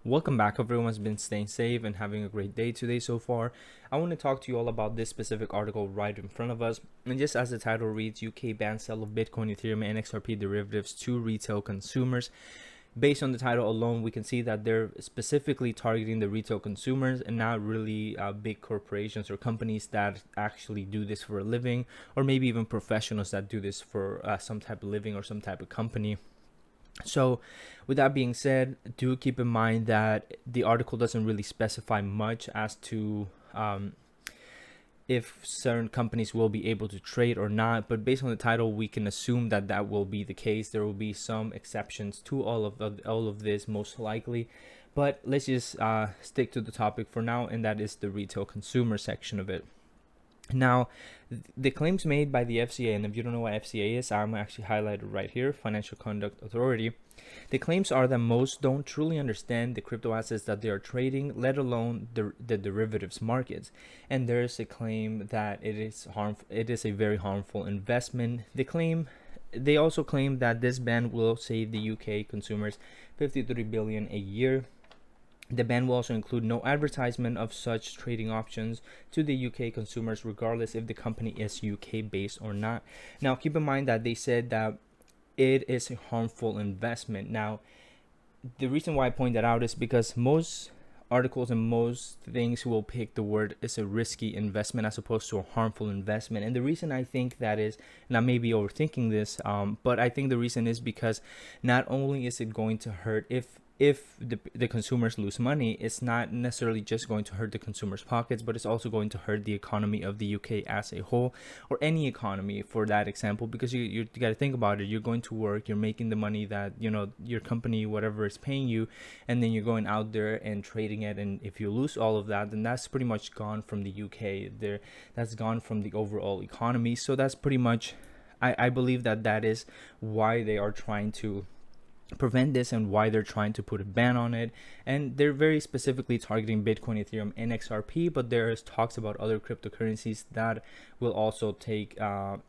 Welcome back. Hope everyone's been staying safe and having a great day today so far. I want to talk to you all about this specific article right in front of us. And just as the title reads, UK bans sale of Bitcoin, Ethereum, and XRP derivatives to retail consumers. Based on the title alone, we can see that they're specifically targeting the retail consumers and not really big corporations or companies that actually do this for a living, or maybe even professionals that do this for some type of living or some type of company. So, with that being said, do keep in mind that the article doesn't really specify much as to if certain companies will be able to trade or not. But based on the title, we can assume that that will be the case. There will be some exceptions to all of this, most likely. But let's just stick to the topic for now, and that is the retail consumer section of it. Now, the claims made by the FCA, and if you don't know what FCA is, I'm actually highlighted right here, Financial Conduct Authority. The claims are that most don't truly understand the crypto assets that they are trading, let alone the derivatives markets. And there is a claim that it is a very harmful investment. They also claim that this ban will save the UK consumers 53 billion a year. The ban will also include no advertisement of such trading options to the UK consumers, regardless if the company is UK based or not. Now, keep in mind that they said that it is a harmful investment. Now, the reason why I point that out is because most articles and most things will pick the word is a risky investment as opposed to a harmful investment. And the reason I think that is, and I may be overthinking this, but I think the reason is because not only is it going to hurt if the consumers lose money, it's not necessarily just going to hurt the consumers' pockets, but it's also going to hurt the economy of the UK as a whole, or any economy for that example, because you got to think about it. You're going to work, you're making the money that, your company, whatever, is paying you, and then you're going out there and trading it. And if you lose all of that, then that's pretty much gone from the UK. That's gone from the overall economy. So that's pretty much, I believe that is why they are trying to prevent this and why they're trying to put a ban on it. And they're very specifically targeting Bitcoin, Ethereum, and XRP, but there's talks about other cryptocurrencies that will also take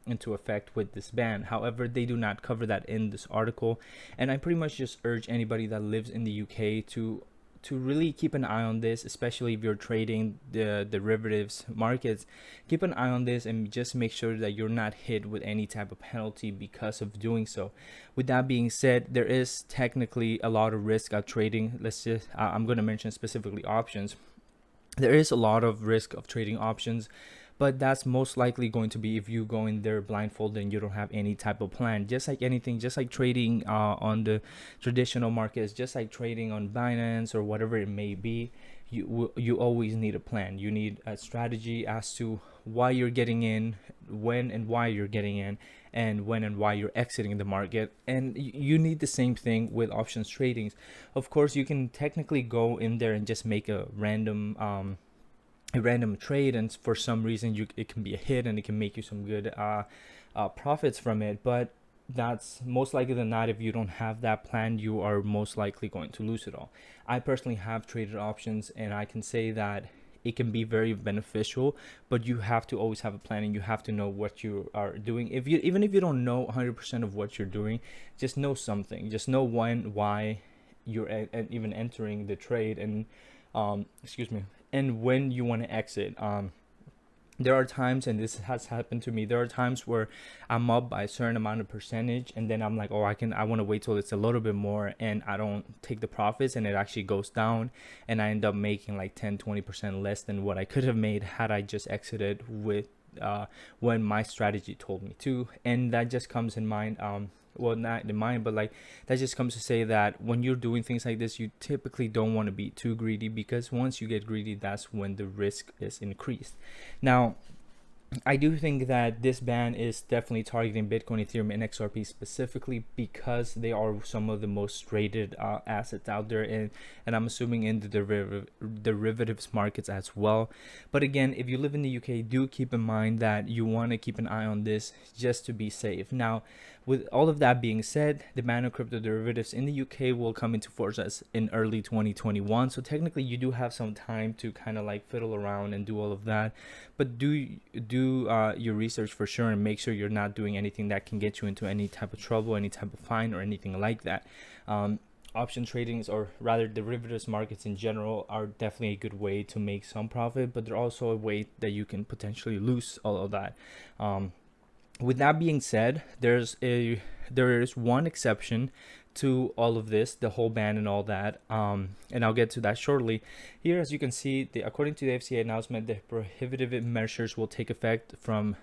into effect with this ban. However, they do not cover that in this article, and I pretty much just urge anybody that lives in the UK to really keep an eye on this, especially if you're trading the derivatives markets. Keep an eye on this and just make sure that you're not hit with any type of penalty because of doing so. With that being said, there is technically a lot of risk of trading. I'm going to mention specifically options. There is a lot of risk of trading options, but that's most likely going to be if you go in there blindfolded and you don't have any type of plan. Just like anything, just like trading on the traditional markets, just like trading on Binance or whatever it may be, you always need a plan. You need a strategy as to why you're getting in, when and why you're getting in, and when and why you're exiting the market. And you need the same thing with options tradings. Of course, you can technically go in there and just make a random trade, and for some reason it can be a hit and it can make you some good profits from it. But that's most likely than not, if you don't have that plan, you are most likely going to lose it all. I personally have traded options, and I can say that it can be very beneficial, but you have to always have a plan and you have to know what you are doing. Even if you don't know 100% of what you're doing, just know something. Just know when, why you're even entering the trade, and and when you want to exit. There are times, and this has happened to me, there are times where I'm up by a certain amount of percentage, and then I'm like, oh, I want to wait till it's a little bit more, and I don't take the profits, and it actually goes down, and I end up making like 10-20% less than what I could have made had I just exited with when my strategy told me to. And that just comes in mind, well, not in mind, but like, that just comes to say that when you're doing things like this, you typically don't want to be too greedy, because once you get greedy, that's when the risk is increased. Now, I do think that this ban is definitely targeting Bitcoin, Ethereum, and XRP specifically, because they are some of the most traded assets out there, and I'm assuming in the derivatives markets as well. But again, if you live in the UK, do keep in mind that you want to keep an eye on this just to be safe. Now, with all of that being said, the ban of crypto derivatives in the UK will come into force as in early 2021. So technically, you do have some time to kind of like fiddle around and do all of that. But do your research for sure, and make sure you're not doing anything that can get you into any type of trouble, any type of fine, or anything like that. option tradings, or rather derivatives markets in general, are definitely a good way to make some profit, but they're also a way that you can potentially lose all of that. With that being said, there is one exception to all of this, the whole ban and all that, and I'll get to that shortly. Here, as you can see, according to the FCA announcement, the prohibitive measures will take effect from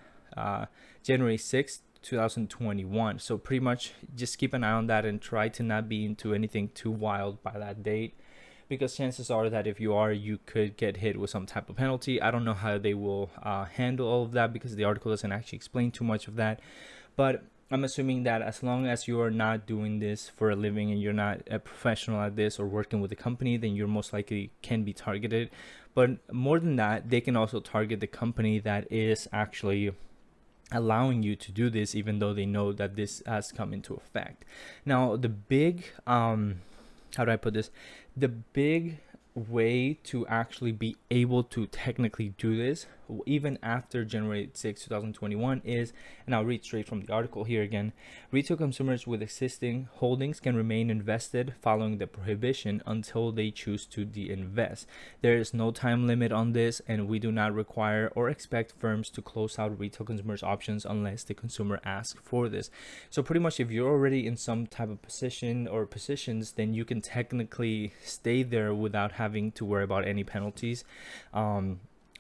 January 6th 2021. So pretty much just keep an eye on that and try to not be into anything too wild by that date, because chances are that if you are, you could get hit with some type of penalty. I don't know how they will handle all of that, because the article doesn't actually explain too much of that, but I'm assuming that as long as you are not doing this for a living and you're not a professional at this or working with a company, then you're most likely can be targeted. But more than that, they can also target the company that is actually allowing you to do this, even though they know that this has come into effect. Now, the big how do I put this? The big way to actually be able to technically do this, even after January 6, 2021, is, and I'll read straight from the article here again, retail consumers with existing holdings can remain invested following the prohibition until they choose to de-invest. There is no time limit on this, and we do not require or expect firms to close out retail consumers options unless the consumer asks for this. So pretty much if you're already in some type of position or positions, then you can technically stay there without having to worry about any penalties.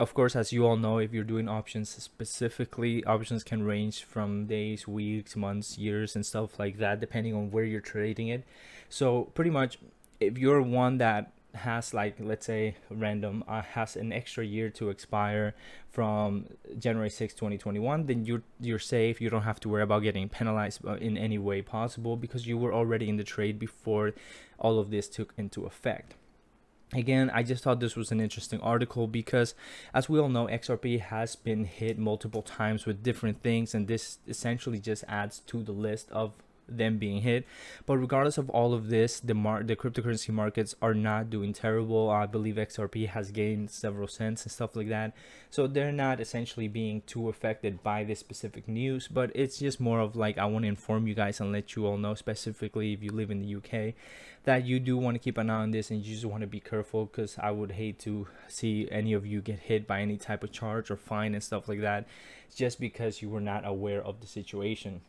Of course, as you all know, if you're doing options specifically, options can range from days, weeks, months, years, and stuff like that, depending on where you're trading it. So pretty much, if you're one that has, like, let's say random, has an extra year to expire from January 6, 2021, then you're safe. You don't have to worry about getting penalized in any way possible, because you were already in the trade before all of this took into effect. Again, I just thought this was an interesting article because, as we all know, XRP has been hit multiple times with different things, and this essentially just adds to the list of them being hit. But regardless of all of this, the cryptocurrency markets are not doing terrible. I believe XRP has gained several cents and stuff like that, so they're not essentially being too affected by this specific news. But it's just more of like, I want to inform you guys and let you all know, specifically if you live in the UK, that you do want to keep an eye on this, and you just want to be careful, because I would hate to see any of you get hit by any type of charge or fine and stuff like that, just because you were not aware of the situation.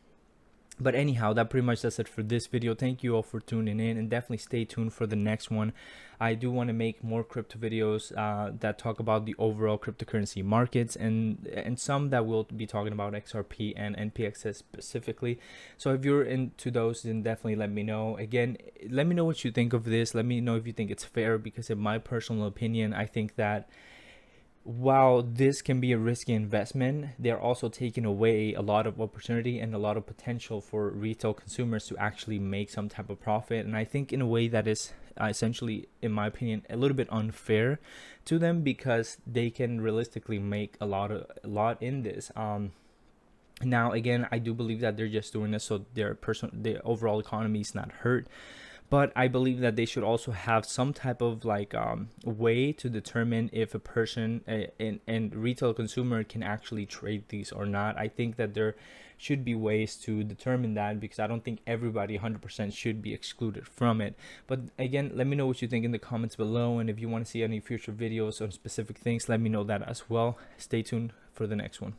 But anyhow, that pretty much does it for this video. Thank you all for tuning in, and definitely stay tuned for the next one. I do want to make more crypto videos that talk about the overall cryptocurrency markets, and some that will be talking about XRP and NPXS specifically. So if you're into those, then definitely let me know. Again, let me know what you think of this. Let me know if you think it's fair, because in my personal opinion, I think that while this can be a risky investment, they're also taking away a lot of opportunity and a lot of potential for retail consumers to actually make some type of profit. And I think in a way that is essentially, in my opinion, a little bit unfair to them, because they can realistically make a lot in this. Now, again, I do believe that they're just doing this so their overall economy is not hurt. But I believe that they should also have some type of like way to determine if a person and retail consumer can actually trade these or not. I think that there should be ways to determine that, because I don't think everybody 100% should be excluded from it. But again, let me know what you think in the comments below, and if you want to see any future videos on specific things, let me know that as well. Stay tuned for the next one.